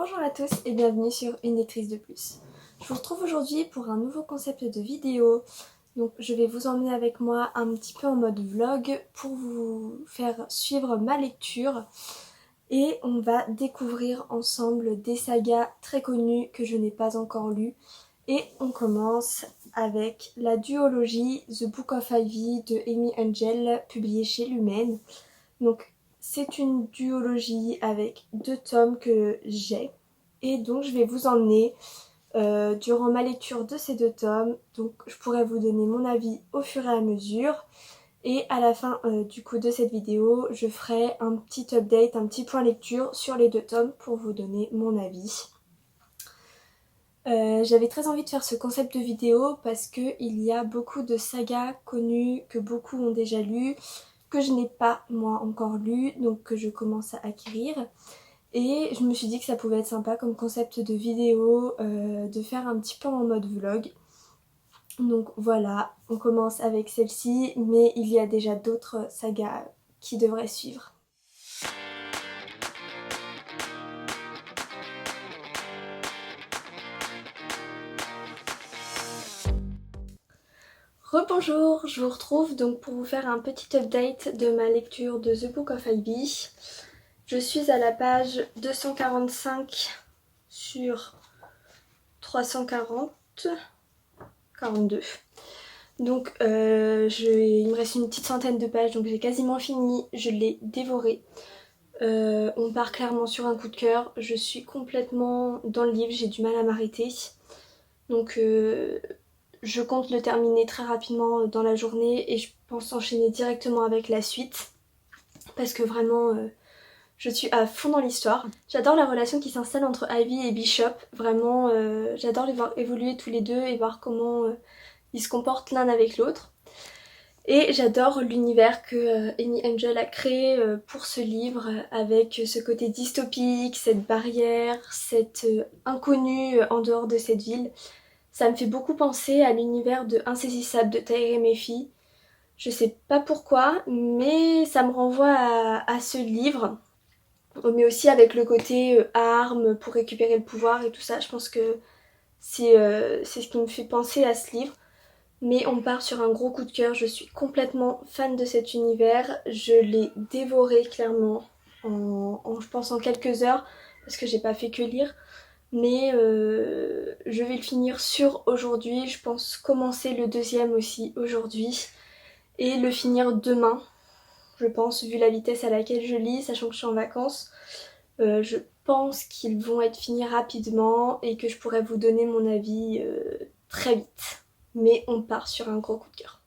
Bonjour à tous et bienvenue sur Une lectrice de plus. Je vous retrouve aujourd'hui pour un nouveau concept de vidéo. Donc je vais vous emmener avec moi un petit peu en mode vlog pour vous faire suivre ma lecture. Et on va découvrir ensemble des sagas très connues que je n'ai pas encore lues. Et on commence avec la duologie The Book of Ivy de Amy Angel, publiée chez Lumen. Donc c'est une duologie avec 2 tomes que j'ai. Et donc je vais vous emmener durant ma lecture de ces 2 tomes. Donc je pourrai vous donner mon avis au fur et à mesure. Et à la fin du coup de cette vidéo, je ferai un petit update, un petit point lecture sur les 2 tomes pour vous donner mon avis. J'avais très envie de faire ce concept de vidéo parce qu'il y a beaucoup de sagas connues que beaucoup ont déjà lues, que je n'ai pas moi encore lu, donc que je commence à acquérir. Et je me suis dit que ça pouvait être sympa comme concept de vidéo, de faire un petit peu en mode vlog. Donc voilà, on commence avec celle-ci, mais il y a déjà d'autres sagas qui devraient suivre. Rebonjour, je vous retrouve donc pour vous faire un petit update de ma lecture de The Book of Ivy. Je suis à la page 245 sur 340, 42. Donc il me reste une petite centaine de pages, donc j'ai quasiment fini, je l'ai dévoré. On part clairement sur un coup de cœur, je suis complètement dans le livre, j'ai du mal à m'arrêter. Donc je compte le terminer très rapidement dans la journée et je pense enchaîner directement avec la suite. Parce que vraiment, je suis à fond dans l'histoire. J'adore la relation qui s'installe entre Ivy et Bishop. Vraiment, j'adore les voir évoluer tous les deux et voir comment ils se comportent l'un avec l'autre. Et j'adore l'univers que Amy Angel a créé pour ce livre, avec ce côté dystopique, cette barrière, cet inconnu en dehors de cette ville. Ça me fait beaucoup penser à l'univers de Insaisissable de Tahereh Mafi. Je sais pas pourquoi, mais ça me renvoie à ce livre. Mais aussi avec le côté arme pour récupérer le pouvoir et tout ça. Je pense que c'est ce qui me fait penser à ce livre. Mais on part sur un gros coup de cœur. Je suis complètement fan de cet univers. Je l'ai dévoré clairement je pense en quelques heures parce que j'ai pas fait que lire. Mais je vais le finir sur aujourd'hui. Je pense commencer le deuxième aussi aujourd'hui et le finir demain. Je pense, vu la vitesse à laquelle je lis, sachant que je suis en vacances, je pense qu'ils vont être finis rapidement et que je pourrais vous donner mon avis très vite. Mais on part sur un gros coup de cœur.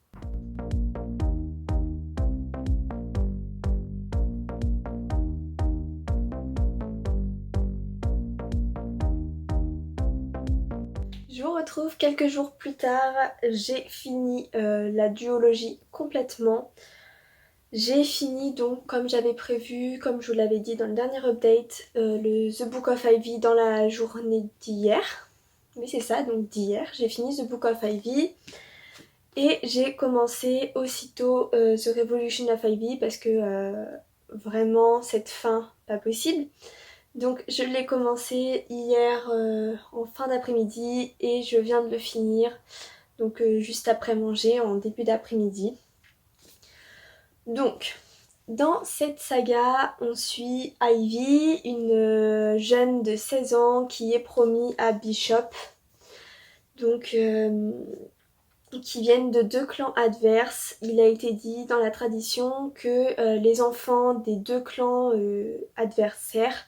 Je vous retrouve quelques jours plus tard. J'ai fini la duologie complètement. J'ai fini donc comme j'avais prévu, comme je vous l'avais dit dans le dernier update, le The Book of Ivy dans la journée d'hier. Oui c'est ça, donc d'hier. J'ai fini The Book of Ivy et j'ai commencé aussitôt The Revolution of Ivy parce que vraiment cette fin, pas possible. Donc je l'ai commencé hier en fin d'après-midi et je viens de le finir. Donc juste après manger, en début d'après-midi. Donc, dans cette saga, on suit Ivy, une jeune de 16 ans qui est promise à Bishop. Donc, qui viennent de 2 clans adverses. Il a été dit dans la tradition que les enfants des 2 clans adversaires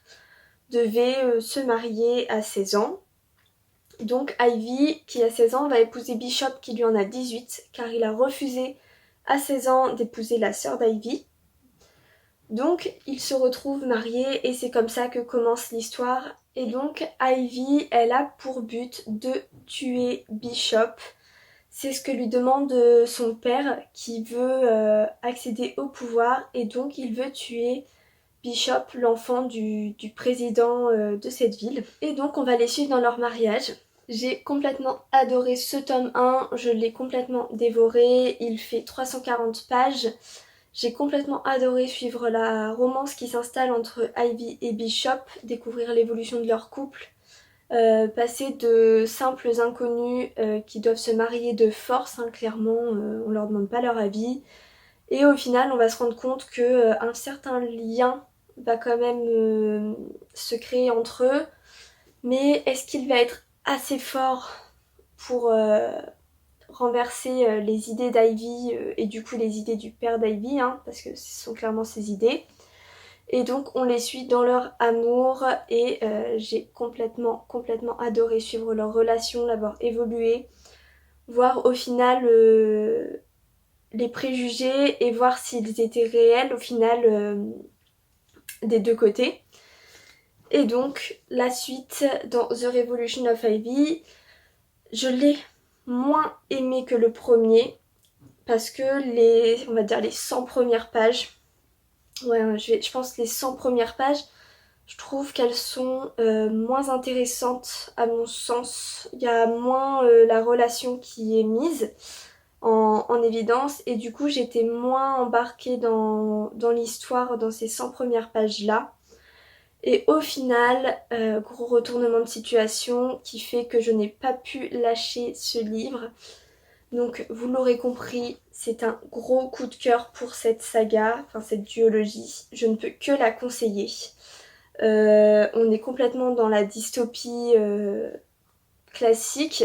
devaient se marier à 16 ans. Donc Ivy, qui a 16 ans, va épouser Bishop qui lui en a 18, car il a refusé à 16 ans d'épouser la sœur d'Ivy. Donc ils se retrouvent mariés et c'est comme ça que commence l'histoire. Et donc Ivy, elle a pour but de tuer Bishop. C'est ce que lui demande son père qui veut accéder au pouvoir et donc il veut tuer Bishop, l'enfant du président de cette ville. Et donc on va les suivre dans leur mariage. J'ai complètement adoré ce tome 1, je l'ai complètement dévoré, il fait 340 pages. J'ai complètement adoré suivre la romance qui s'installe entre Ivy et Bishop, découvrir l'évolution de leur couple, passer de simples inconnus qui doivent se marier de force, hein, clairement, on leur demande pas leur avis. Et au final, on va se rendre compte que un certain lien va quand même se créer entre eux. Mais est-ce qu'il va être assez fort pour renverser les idées d'Ivy et du coup les idées du père d'Ivy, hein, parce que ce sont clairement ses idées. Et donc on les suit dans leur amour et j'ai complètement adoré suivre leur relation, l'avoir évolué, voir au final les préjugés et voir s'ils étaient réels au final des deux côtés. Et donc la suite dans The Revolution of Ivy, je l'ai moins aimé que le premier parce que on va dire les 100 premières pages, ouais, je pense les 100 premières pages, je trouve qu'elles sont moins intéressantes à mon sens. Il y a moins la relation qui est mise en évidence et du coup j'étais moins embarquée dans l'histoire dans ces 100 premières pages-là. Et au final, gros retournement de situation qui fait que je n'ai pas pu lâcher ce livre. Donc vous l'aurez compris, c'est un gros coup de cœur pour cette saga, enfin cette duologie. Je ne peux que la conseiller. On est complètement dans la dystopie classique.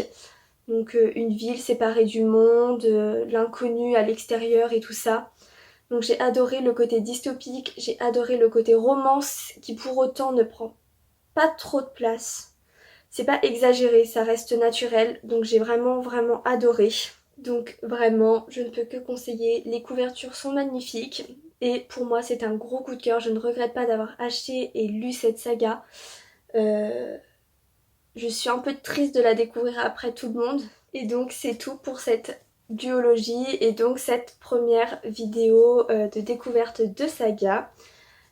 Donc une ville séparée du monde, l'inconnu à l'extérieur et tout ça. Donc j'ai adoré le côté dystopique, j'ai adoré le côté romance qui pour autant ne prend pas trop de place. C'est pas exagéré, ça reste naturel, donc j'ai vraiment adoré. Donc vraiment, je ne peux que conseiller, les couvertures sont magnifiques et pour moi c'est un gros coup de cœur, je ne regrette pas d'avoir acheté et lu cette saga. Je suis un peu triste de la découvrir après tout le monde. Et donc c'est tout pour cette duologie et donc cette première vidéo de découverte de saga.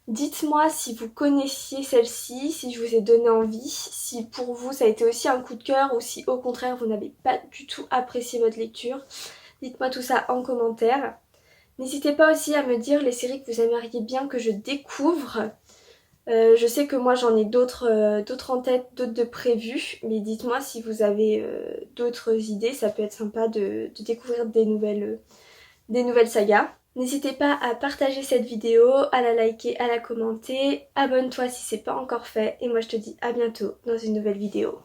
Dites-moi si vous connaissiez celle-ci, si je vous ai donné envie, si pour vous ça a été aussi un coup de cœur ou si au contraire vous n'avez pas du tout apprécié votre lecture. Dites-moi tout ça en commentaire. N'hésitez pas aussi à me dire les séries que vous aimeriez bien que je découvre. Je sais que moi j'en ai d'autres en tête, d'autres de prévus, mais dites-moi si vous avez d'autres idées, ça peut être sympa de découvrir des nouvelles sagas. N'hésitez pas à partager cette vidéo, à la liker, à la commenter, abonne-toi si c'est pas encore fait, et moi je te dis à bientôt dans une nouvelle vidéo.